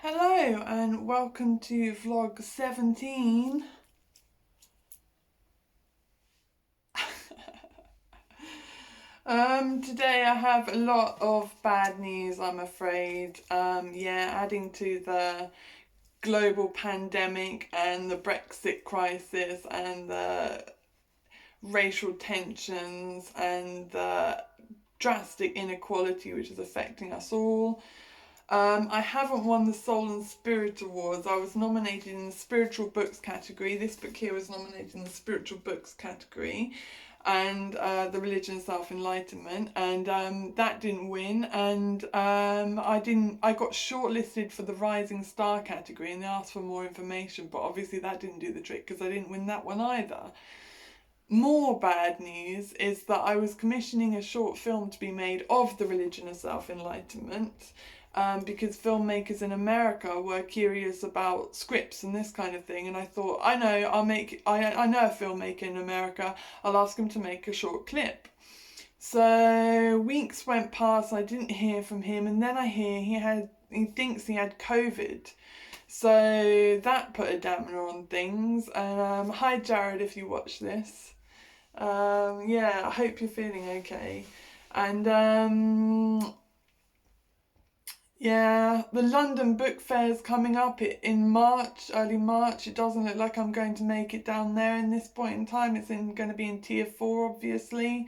Hello and welcome to vlog 17. Today I have a lot of bad news, I'm afraid. Adding to the global pandemic and the Brexit crisis and the racial tensions and the drastic inequality which is affecting us all. I haven't won the Soul and Spirit Awards. I was nominated in the Spiritual Books category. This book here was nominated in the Spiritual Books category, and the Religion of Self-Enlightenment, and that didn't win. And I got shortlisted for the Rising Star category, and they asked for more information, but obviously that didn't do the trick because I didn't win that one either. More bad news is that I was commissioning a short film to be made of the Religion of Self-Enlightenment, because filmmakers in America were curious about scripts and this kind of thing, and I thought, I know a filmmaker in America, I'll ask him to make a short clip. So weeks went past, I didn't hear from him, and then I hear he thinks he had COVID. So that put a dampener on things. And hi Jared, if you watch this. I hope you're feeling okay. And the London Book Fair is coming up in March, early March. It doesn't look like I'm going to make it down there in this point in time. It's going to be in Tier 4, obviously.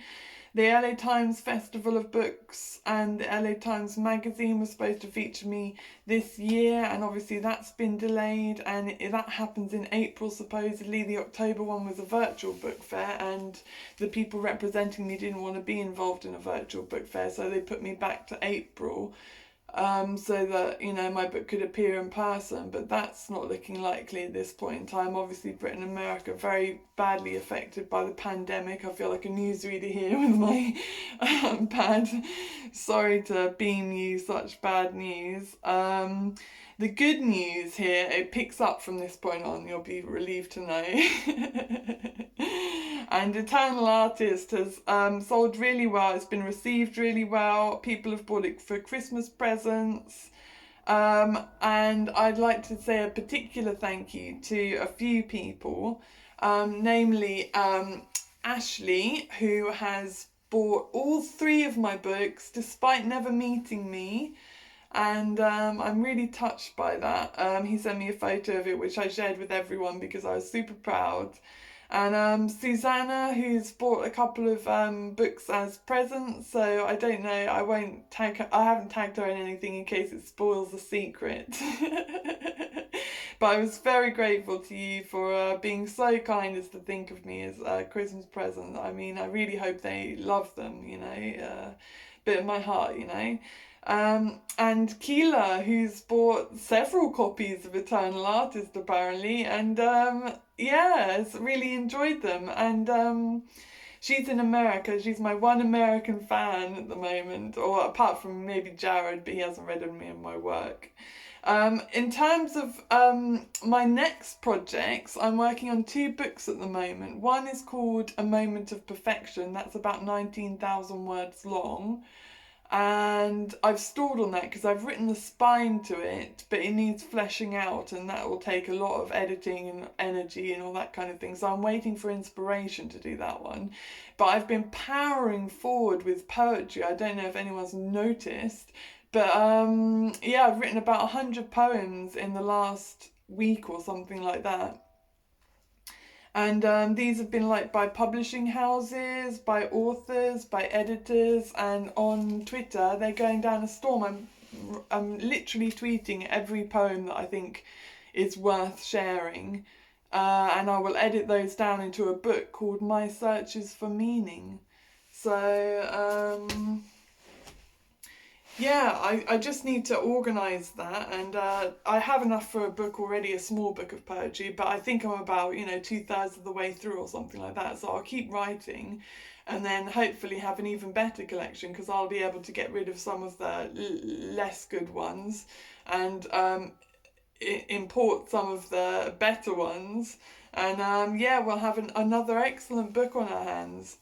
The LA Times Festival of Books and the LA Times magazine was supposed to feature me this year, and obviously that's been delayed, and that happens in April supposedly. The October one was a virtual book fair, and the people representing me didn't want to be involved in a virtual book fair, so they put me back to April. So that, my book could appear in person, but that's not looking likely at this point in time. Obviously, Britain and America are very badly affected by the pandemic. I feel like a newsreader here with my sorry to beam you such bad news. The good news here, it picks up from this point on, you'll be relieved to know. And Eternal Artist has sold really well. It's been received really well. People have bought it for Christmas presents. And I'd like to say a particular thank you to a few people, namely Ashley, who has bought all three of my books despite never meeting me. And I'm really touched by that. He sent me a photo of it, which I shared with everyone because I was super proud. And Susanna, who's bought a couple of books as presents, so I don't know, I haven't tagged her in anything in case it spoils the secret. But I was very grateful to you for being so kind as to think of me as a Christmas present. I mean, I really hope they love them, bit of my heart, and Keela, who's bought several copies of Eternal Artist apparently, and has really enjoyed them. And she's in America. She's my one American fan at the moment, or apart from maybe Jared, but he hasn't read any of my work. In terms of my next projects, I'm working on two books at the moment. One is called A Moment of Perfection. That's about 19,000 words long. And I've stalled on that because I've written the spine to it, but it needs fleshing out, and that will take a lot of editing and energy and all that kind of thing. So I'm waiting for inspiration to do that one. But I've been powering forward with poetry. I don't know if anyone's noticed, but I've written about 100 poems in the last week or something like that. And these have been liked by publishing houses, by authors, by editors, and on Twitter they're going down a storm. I'm literally tweeting every poem that I think is worth sharing, and I will edit those down into a book called My Searches for Meaning. So I just need to organise that, and I have enough for a book already, a small book of poetry, but I think I'm about, 2/3 of the way through or something like that, so I'll keep writing and then hopefully have an even better collection because I'll be able to get rid of some of the less good ones and import some of the better ones, and we'll have another excellent book on our hands.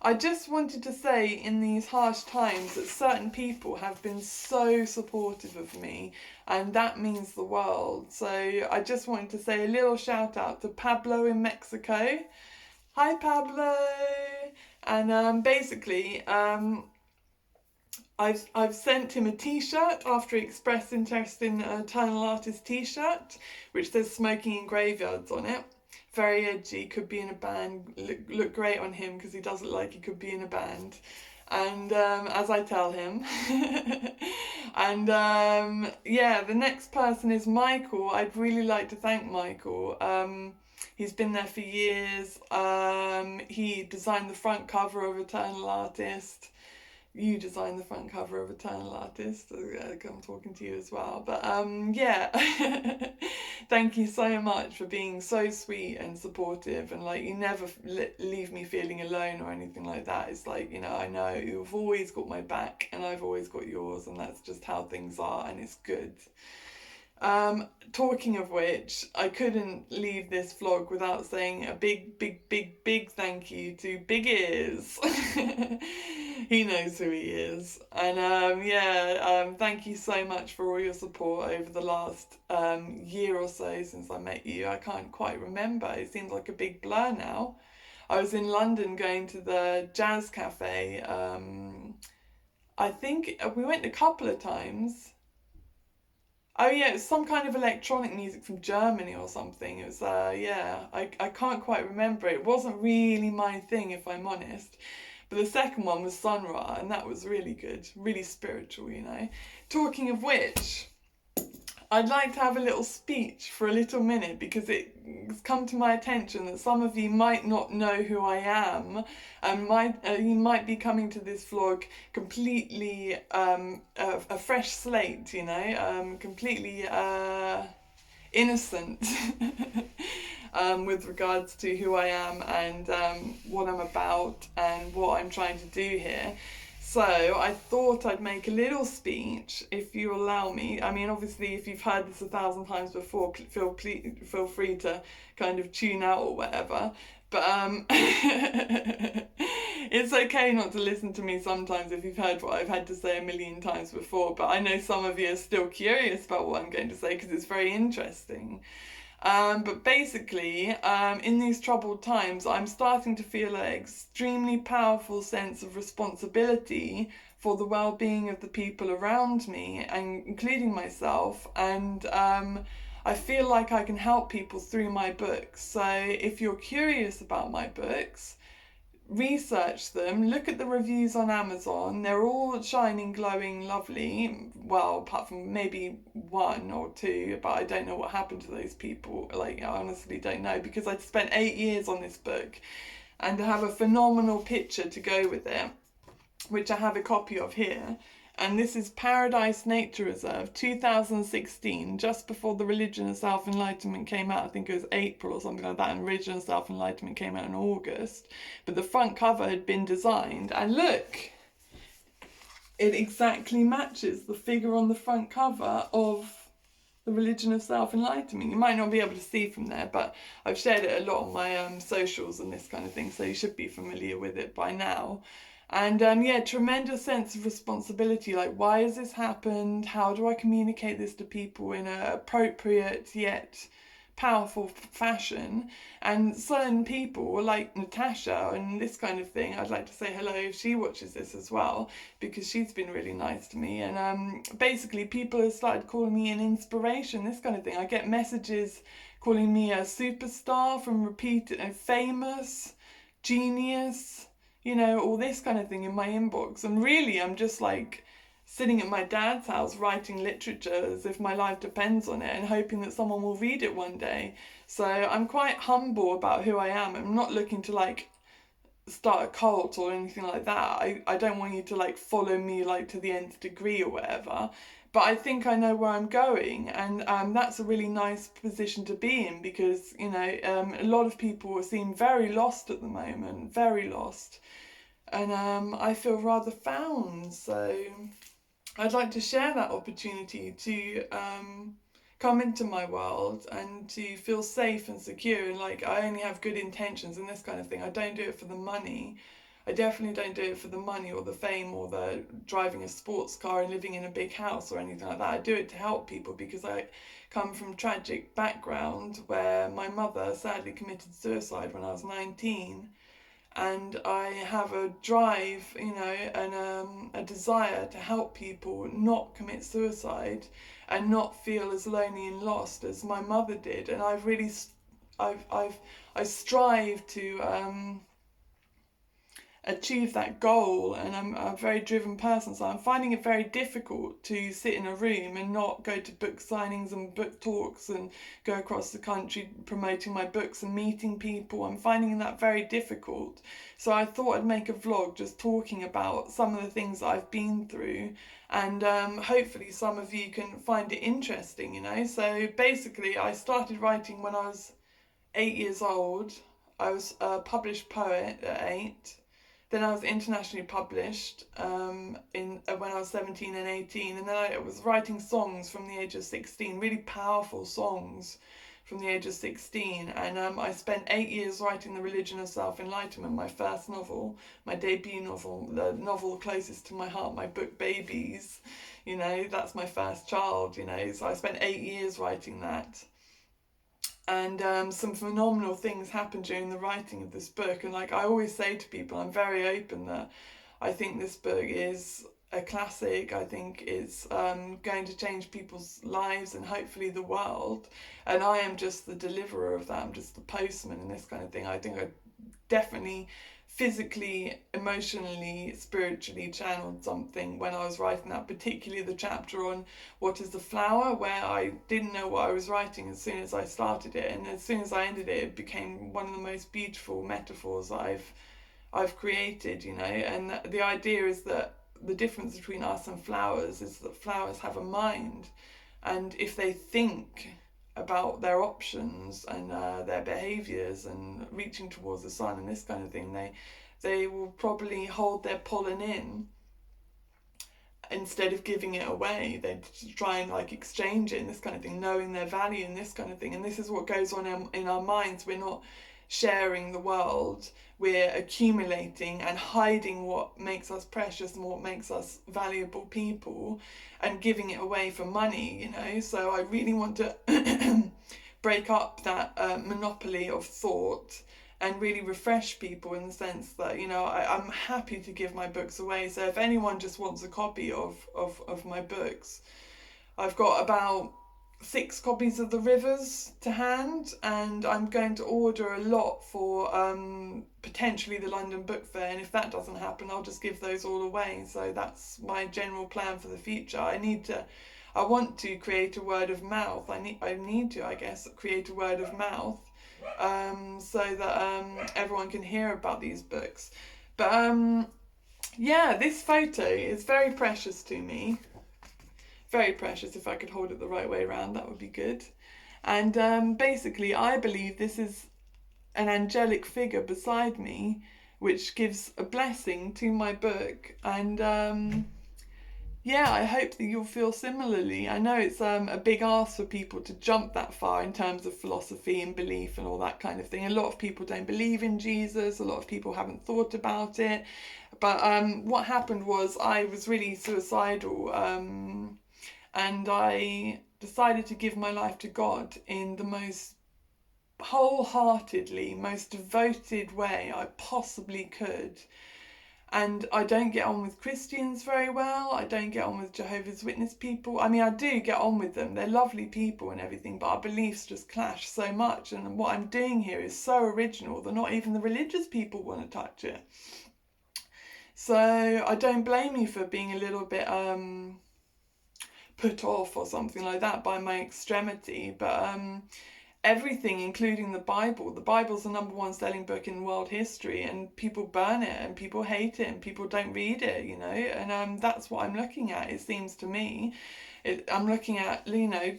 I just wanted to say in these harsh times that certain people have been so supportive of me, and that means the world. So I just wanted to say a little shout out to Pablo in Mexico. Hi, Pablo. And basically, I've sent him a T-shirt after he expressed interest in Eternal Artist T-shirt, which says "Smoking in Graveyards" on it. Very edgy, could be in a band. Look great on him because he does look like he could be in a band. And as I tell him, and yeah, the next person is Michael. I'd really like to thank Michael. He's been there for years. He designed the front cover of Eternal Artist. You designed the front cover of Eternal Artist. I'm talking to you as well. But yeah, thank you so much for being so sweet and supportive, and like you never leave me feeling alone or anything like that. It's like, you know, I know you've always got my back and I've always got yours, and that's just how things are, and it's good. Talking of which, I couldn't leave this vlog without saying a big thank you to Big Ears. He knows who he is. And thank you so much for all your support over the last year or so since I met you. I can't quite remember. It seems like a big blur now. I was in London going to the jazz cafe. I think we went a couple of times. Oh yeah, it's some kind of electronic music from Germany or something. It was I can't quite remember. It wasn't really my thing, if I'm honest. But the second one was Sun Ra, and that was really good, really spiritual, you know. Talking of which, I'd like to have a little speech for a little minute, because it's come to my attention that some of you might not know who I am, and you might be coming to this vlog completely a fresh slate, you know, completely innocent with regards to who I am and what I'm about and what I'm trying to do here. So I thought I'd make a little speech, if you allow me. I mean, obviously, if you've heard this 1,000 times before, feel free to kind of tune out or whatever. But it's okay not to listen to me sometimes if you've heard what I've had to say a million times before. But I know some of you are still curious about what I'm going to say because it's very interesting. But basically, in these troubled times, I'm starting to feel an extremely powerful sense of responsibility for the well-being of the people around me, and including myself. And I feel like I can help people through my books. So if you're curious about my books, research them, look at the reviews on Amazon. They're all shining, glowing, lovely. Well, apart from maybe one or two, but I don't know what happened to those people. Like, I honestly don't know, because I spent 8 years on this book, and I have a phenomenal picture to go with it, which I have a copy of here. And this is Paradise Nature Reserve, 2016, just before the Religion of Self-Enlightenment came out. I think it was April or something like that, and Religion of Self-Enlightenment came out in August. But the front cover had been designed, and look, it exactly matches the figure on the front cover of the Religion of Self-Enlightenment. You might not be able to see from there, but I've shared it a lot on my socials and this kind of thing, so you should be familiar with it by now. And tremendous sense of responsibility. Like, why has this happened? How do I communicate this to people in an appropriate yet powerful fashion? And certain people, like Natasha and this kind of thing, I'd like to say hello if she watches this as well, because she's been really nice to me. And basically, people have started calling me an inspiration, this kind of thing. I get messages calling me a superstar from repeated and famous, genius, you know, all this kind of thing in my inbox. And really, I'm just like sitting at my dad's house writing literature as if my life depends on it, and hoping that someone will read it one day. So I'm quite humble about who I am. I'm not looking to like start a cult or anything like that. I don't want you to like follow me like to the nth degree or whatever. But I think I know where I'm going, and that's a really nice position to be in, because, you know, a lot of people seem very lost at the moment, very lost. And I feel rather found, so I'd like to share that opportunity to come into my world and to feel safe and secure, and like I only have good intentions and this kind of thing. I don't do it for the money. I definitely don't do it for the money or the fame or the driving a sports car and living in a big house or anything like that. I do it to help people because I come from a tragic background where my mother sadly committed suicide when I was 19, and I have a drive, and a desire to help people not commit suicide and not feel as lonely and lost as my mother did. And I've really, I strive to achieve that goal, and I'm a very driven person, so I'm finding it very difficult to sit in a room and not go to book signings and book talks and go across the country promoting my books and meeting people. I'm finding that very difficult, so I thought I'd make a vlog just talking about some of the things that I've been through, and hopefully some of you can find it interesting. So basically I started writing when I was 8 years old. I was a published poet at 8. Then I was internationally published when I was 17 and 18, and then I was writing songs from the age of 16, really powerful songs from the age of 16, and I spent 8 years writing The Religion of Self-Enlightenment, my first novel, my debut novel, the novel closest to my heart, my book Babies. That's my first child, so I spent 8 years writing that. And some phenomenal things happened during the writing of this book. And like I always say to people, I'm very open that I think this book is a classic. I think it's going to change people's lives and hopefully the world. And I am just the deliverer of that. I'm just the postman and this kind of thing. I think I definitely physically, emotionally, spiritually channeled something when I was writing that, particularly the chapter on what is the flower, where I didn't know what I was writing as soon as I started it, and as soon as I ended it, it became one of the most beautiful metaphors that I've created, and the idea is that the difference between us and flowers is that flowers have a mind, and if they think about their options and their behaviours and reaching towards the sun and this kind of thing, they will probably hold their pollen in instead of giving it away. They try and exchange it and this kind of thing, knowing their value and this kind of thing. And this is what goes on in our minds. We're not sharing the world, we're accumulating and hiding what makes us precious and what makes us valuable people and giving it away for money, So I really want to break up that monopoly of thought and really refresh people in the sense that, I'm happy to give my books away. So if anyone just wants a copy of my books, I've got about 6 copies of The Rivers to hand, and I'm going to order a lot for potentially the London Book Fair, and if that doesn't happen, I'll just give those all away. So that's my general plan for the future. I want to create a word of mouth. I need to, I guess, create a word of mouth so that everyone can hear about these books. But yeah, this photo is very precious to me. Very precious. If I could hold it the right way around, that would be good. And basically, I believe this is an angelic figure beside me, which gives a blessing to my book. And yeah, I hope that you'll feel similarly. I know it's a big ask for people to jump that far in terms of philosophy and belief and all that kind of thing. A lot of people don't believe in Jesus. A lot of people haven't thought about it. But what happened was I was really suicidal. And I decided to give my life to God in the most wholeheartedly, most devoted way I possibly could. And I don't get on with Christians very well. I don't get on with Jehovah's Witness people. I mean, I do get on with them. They're lovely people and everything, but our beliefs just clash so much. And what I'm doing here is so original that not even the religious people want to touch it. So I don't blame you for being a little bit put off or something like that by my extremity, but everything, including the Bible's the #1 selling book in world history, and people burn it and people hate it and people don't read it, and that's what I'm looking at, it seems to me. I'm looking at,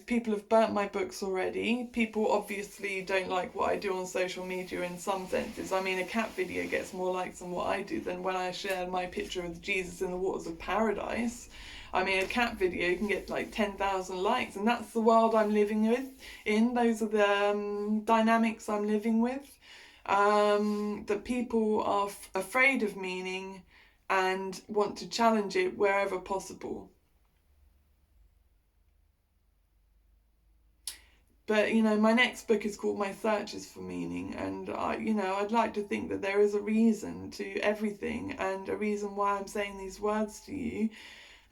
people have burnt my books already. People obviously don't like what I do on social media in some senses. I mean, a cat video gets more likes than what I do than when I share my picture of Jesus in the waters of paradise. I mean, a cat video can get 10,000 likes, and that's the world I'm living in. Those are the dynamics I'm living with. that people are afraid of meaning and want to challenge it wherever possible. But, my next book is called My Searches for Meaning, and I'd like to think that there is a reason to everything, and a reason why I'm saying these words to you,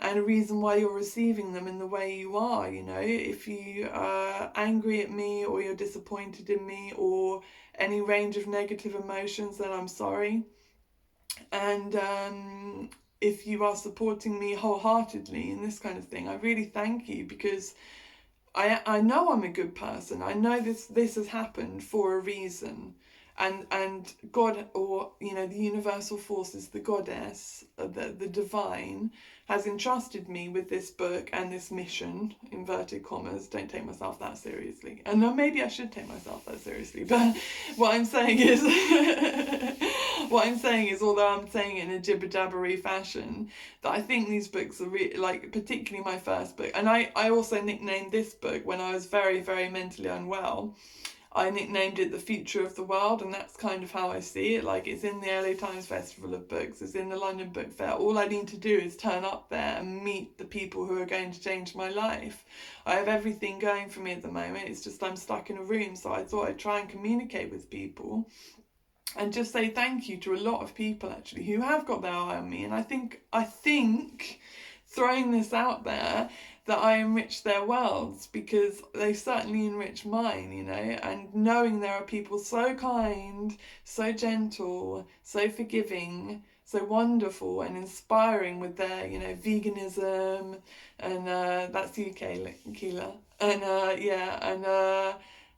and a reason why you're receiving them in the way you are. If you are angry at me, or you're disappointed in me, or any range of negative emotions, then I'm sorry. And if you are supporting me wholeheartedly in this kind of thing, I really thank you, because I know I'm a good person. I know this has happened for a reason, and God, or the universal forces, the goddess, the divine, has entrusted me with this book and this mission, inverted commas. Don't take myself that seriously, and maybe I should take myself that seriously. But what I'm saying is, although I'm saying it in a jibber-jabbery fashion, that I think these books are particularly my first book. And I also nicknamed this book, when I was very, very mentally unwell, I nicknamed it The Future of the World, and that's kind of how I see it. Like, it's in the LA Times Festival of Books, it's in the London Book Fair. All I need to do is turn up there and meet the people who are going to change my life. I have everything going for me at the moment. It's just I'm stuck in a room, so I thought I'd try and communicate with people and just say thank you to a lot of people, actually, who have got their eye on me. And I think throwing this out there, that I enrich their worlds, because they certainly enrich mine, and knowing there are people so kind, so gentle, so forgiving, so wonderful and inspiring with their, veganism, and that's you, Keela,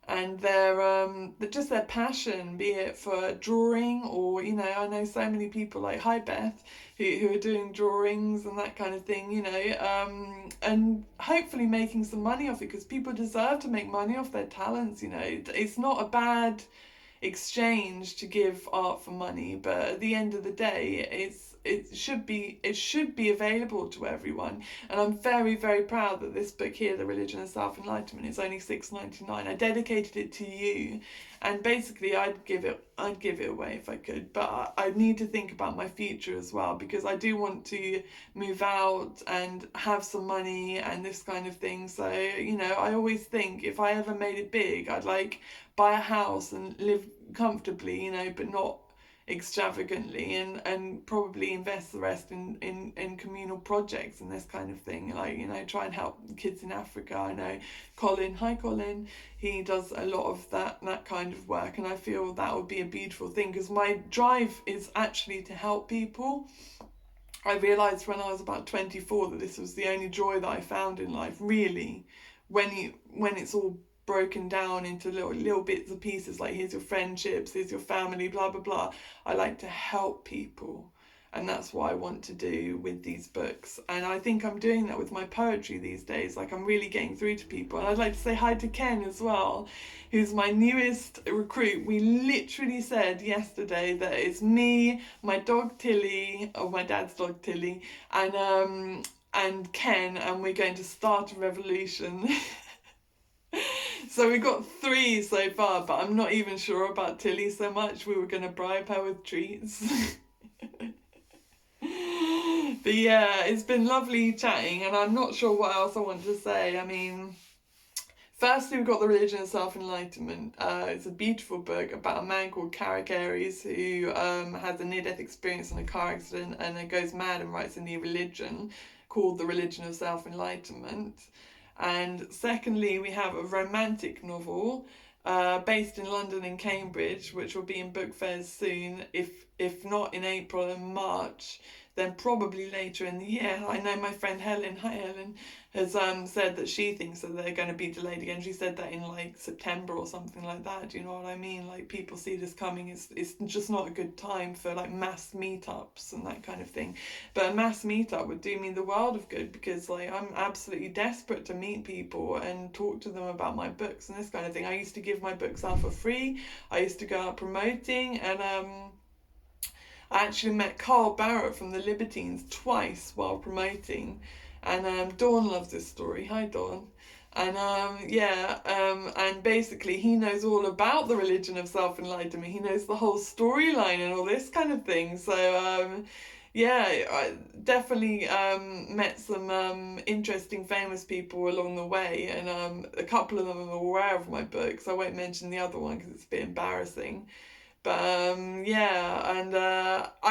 and their passion, be it for drawing, or I know so many people like, hi Beth, who are doing drawings and that kind of thing, and hopefully making some money off it, because people deserve to make money off their talents. It's not a bad exchange to give art for money, but at the end of the day, it should be available to everyone. And I'm very, very proud that this book here, The Religion of Self-Enlightenment, is only $6.99. I dedicated it to you, and basically I'd give it away if I could, but I need to think about my future as well, because I do want to move out and have some money and this kind of thing. So I always think, if I ever made it big, I'd buy a house and live comfortably, but not extravagantly, and probably invest the rest in communal projects and this kind of thing, try and help kids in Africa. I know hi Colin, he does a lot of that kind of work, and I feel that would be a beautiful thing, because my drive is actually to help people. I realised when I was about 24 that this was the only joy that I found in life, really, when it's all broken down into little bits and pieces, like here's your friendships, here's your family, blah blah blah. I like to help people, and that's what I want to do with these books. And I think I'm doing that with my poetry these days. I'm really getting through to people. And I'd like to say hi to Ken as well, who's my newest recruit. We literally said yesterday that it's me, my dog Tilly, or my dad's dog Tilly, and Ken, and we're going to start a revolution. So we got 3 so far, but I'm not even sure about Tilly so much. We were going to bribe her with treats. But yeah, it's been lovely chatting, and I'm not sure what else I want to say. I mean, firstly, we've got The Religion of Self-Enlightenment. It's a beautiful book about a man called Carrick Aries, who has a near-death experience in a car accident, and then goes mad and writes a new religion called The Religion of Self-Enlightenment. And secondly, we have a romantic novel based in London and Cambridge, which will be in book fairs soon, if not in April and March, then probably later in the year. I know my friend Helen, hi Helen, has said that she thinks that they're going to be delayed again. She said that in September or something like that. Do you know what I mean? People see this coming. It's just not a good time for mass meetups and that kind of thing. But a mass meetup would do me the world of good, because I'm absolutely desperate to meet people and talk to them about my books and this kind of thing. I used to give my books out for free. I used to go out promoting, and I actually met Carl Barrett from the Libertines twice while promoting, And Dawn loves this story. Hi, Dawn. And basically he knows all about the religion of self-enlightenment. He knows the whole storyline and all this kind of thing. So I definitely met some interesting famous people along the way, and a couple of them are aware of my books. I won't mention the other one because it's a bit embarrassing. But I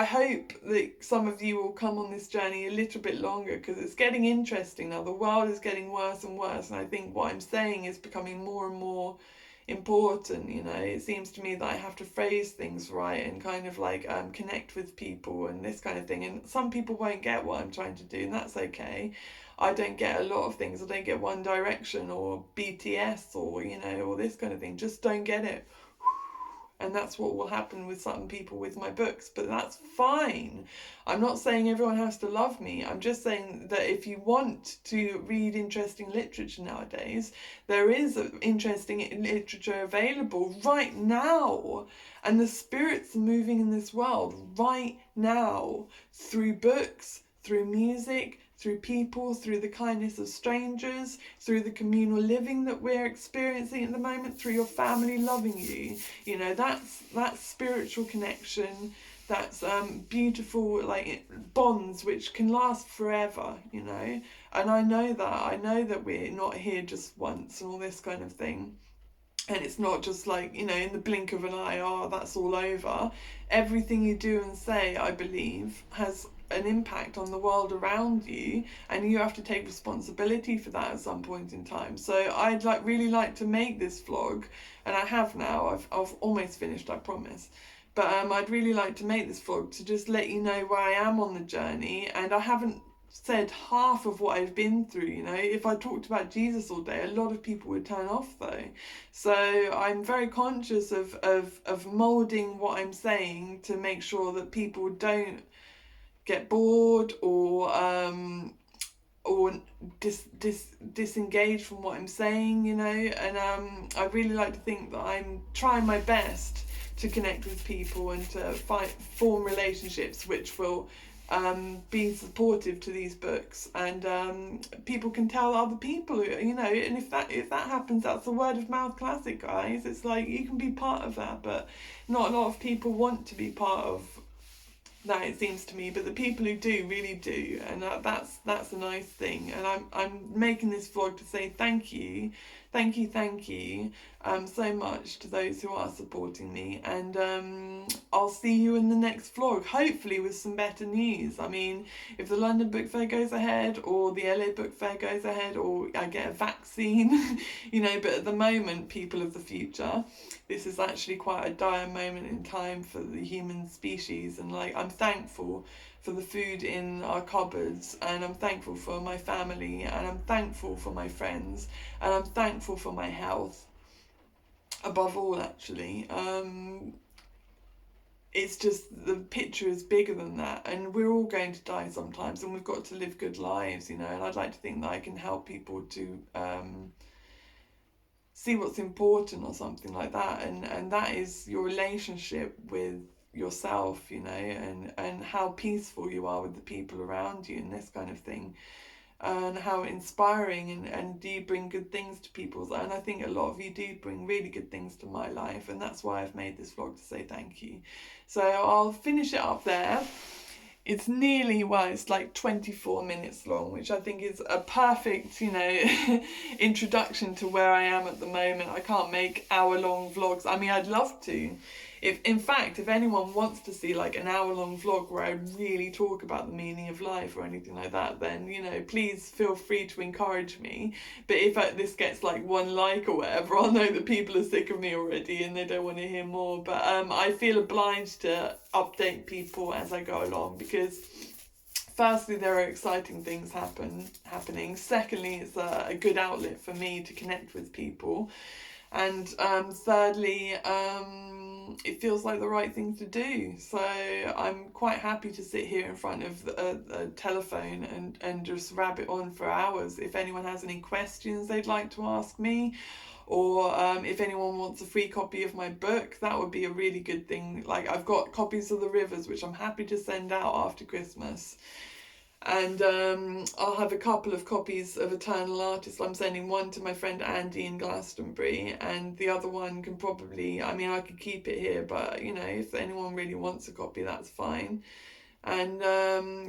hope that some of you will come on this journey a little bit longer, because it's getting interesting now. The world is getting worse and worse, and I think what I'm saying is becoming more and more important. It seems to me that I have to phrase things right and kind of like connect with people and this kind of thing. And some people won't get what I'm trying to do, and that's okay. I don't get a lot of things. I don't get One Direction or BTS or or this kind of thing. Just don't get it. And that's what will happen with some people with my books, but that's fine. I'm not saying everyone has to love me. I'm just saying that if you want to read interesting literature nowadays, there is interesting literature available right now. And the spirits are moving in this world right now through books, through music, through people, through the kindness of strangers, through the communal living that we're experiencing at the moment, through your family loving you. That's spiritual connection. That's beautiful, like bonds which can last forever, and I know that we're not here just once and all this kind of thing. And it's not just like, in the blink of an eye, that's all over. Everything you do and say, I believe, has an impact on the world around you, and you have to take responsibility for that at some point in time. So I'd really like to make this vlog, and I have now. I've almost finished, I promise. But I'd really like to make this vlog to just let you know where I am on the journey, and I haven't said half of what I've been through. If I talked about Jesus all day, a lot of people would turn off though. So I'm very conscious of molding what I'm saying to make sure that people don't get bored or disengage from what I'm saying, and I really like to think that I'm trying my best to connect with people and to form relationships which will be supportive to these books, and people can tell other people, and if that happens, that's a word of mouth classic, guys. It's like you can be part of that, but not a lot of people want to be part of that, it seems to me. But the people who do really do, and that's a nice thing. And I'm making this vlog to say thank you so much to those who are supporting me, and I'll see you in the next vlog, hopefully with some better news. I mean, if the London Book Fair goes ahead, or the LA Book Fair goes ahead, or I get a vaccine, but at the moment, people of the future, this is actually quite a dire moment in time for the human species, and I'm thankful for the food in our cupboards, and I'm thankful for my family, and I'm thankful for my friends, and I'm thankful for my health above all, actually. It's just the picture is bigger than that, and we're all going to die sometimes, and we've got to live good lives, and I'd like to think that I can help people to see what's important or something like that, and that is your relationship with yourself, and how peaceful you are with the people around you and this kind of thing, and how inspiring and do you bring good things to people's, and I think a lot of you do bring really good things to my life, and that's why I've made this vlog, to say thank you. So I'll finish it up there. It's nearly, it's like 24 minutes long, which I think is a perfect, introduction to where I am at the moment. I can't make hour-long vlogs. I mean, I'd love to. If anyone wants to see like an hour-long vlog where I really talk about the meaning of life or anything like that, then, please feel free to encourage me. But if this gets like 1 like or whatever, I'll know that people are sick of me already and they don't want to hear more. But I feel obliged to update people as I go along, because firstly, there are exciting things happening. Secondly, it's a good outlet for me to connect with people. And thirdly, it feels like the right thing to do. So I'm quite happy to sit here in front of a telephone and just rabbit on for hours. If anyone has any questions they'd like to ask me, or if anyone wants a free copy of my book, that would be a really good thing. Like, I've got copies of The Rivers, which I'm happy to send out after Christmas. And I'll have a couple of copies of Eternal Artist. I'm sending one to my friend Andy in Glastonbury, and the other one can probably, I mean, I could keep it here, but you know, if anyone really wants a copy, that's fine. And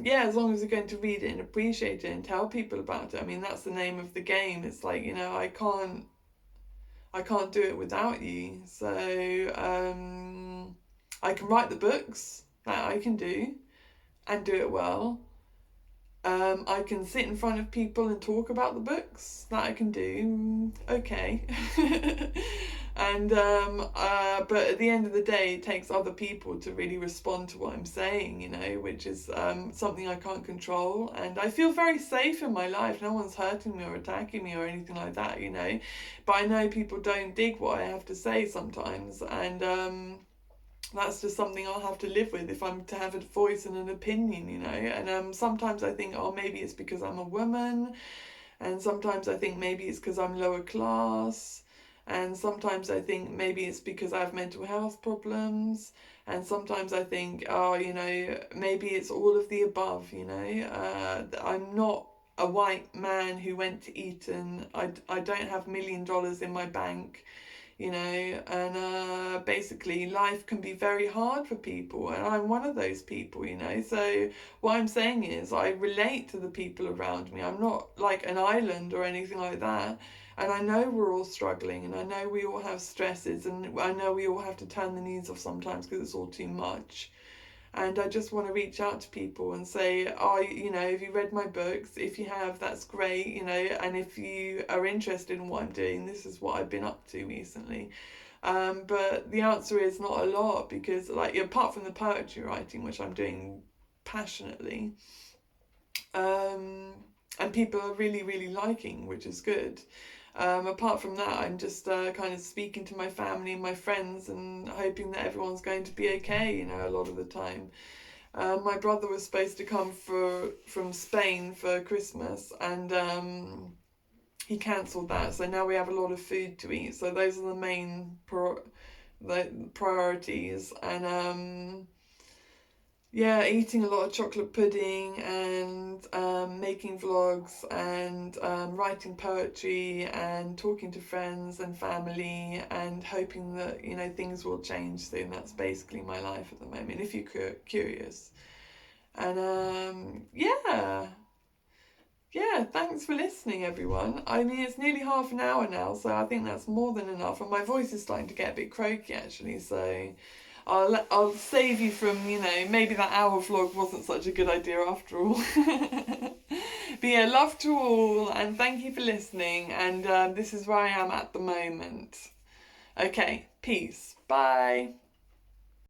yeah, as long as you're going to read it and appreciate it and tell people about it, I mean, that's the name of the game. It's like, you know, I can't do it without you. So I can write the books, that I can do, and do it well. I can sit in front of people and talk about the books, that I can do, okay. And but at the end of the day, it takes other people to really respond to what I'm saying, you know, which is something I can't control. And I feel very safe in my life. No one's hurting me or attacking me or anything like that, you know. But I know people don't dig what I have to say sometimes, and that's just something I'll have to live with if I'm to have a voice and an opinion, you know. And sometimes I think, oh, maybe it's because I'm a woman, and sometimes I think maybe it's because I'm lower class, and sometimes I think maybe it's because I have mental health problems, and sometimes I think, oh, you know, maybe it's all of the above, you know. I'm not a white man who went to Eton. I don't have $1 million in my bank, you know, and basically life can be very hard for people, and I'm one of those people, you know. So what I'm saying is I relate to the people around me. I'm not like an island or anything like that, and I know we're all struggling, and I know we all have stresses, and I know we all have to turn the news off sometimes because it's all too much. And I just want to reach out to people and say, oh, you know, have you read my books? If you have, that's great, you know. And if you are interested in what I'm doing, this is what I've been up to recently. But the answer is not a lot, because like, apart from the poetry writing, which I'm doing passionately, and people are really, really liking, which is good. Apart from that, I'm just kind of speaking to my family and my friends and hoping that everyone's going to be okay, you know, a lot of the time. My brother was supposed to come from Spain for Christmas, and he cancelled that. So now we have a lot of food to eat. So those are the main priorities. And yeah, eating a lot of chocolate pudding, and making vlogs, and writing poetry, and talking to friends and family, and hoping that, you know, things will change soon. That's basically my life at the moment, if you're curious. And yeah, thanks for listening, everyone. I mean, it's nearly half an hour now, so I think that's more than enough. And my voice is starting to get a bit croaky, actually, so I'll save you from, you know, maybe that hour vlog wasn't such a good idea after all. But yeah, love to all, and thank you for listening. And this is where I am at the moment. Okay, peace. Bye.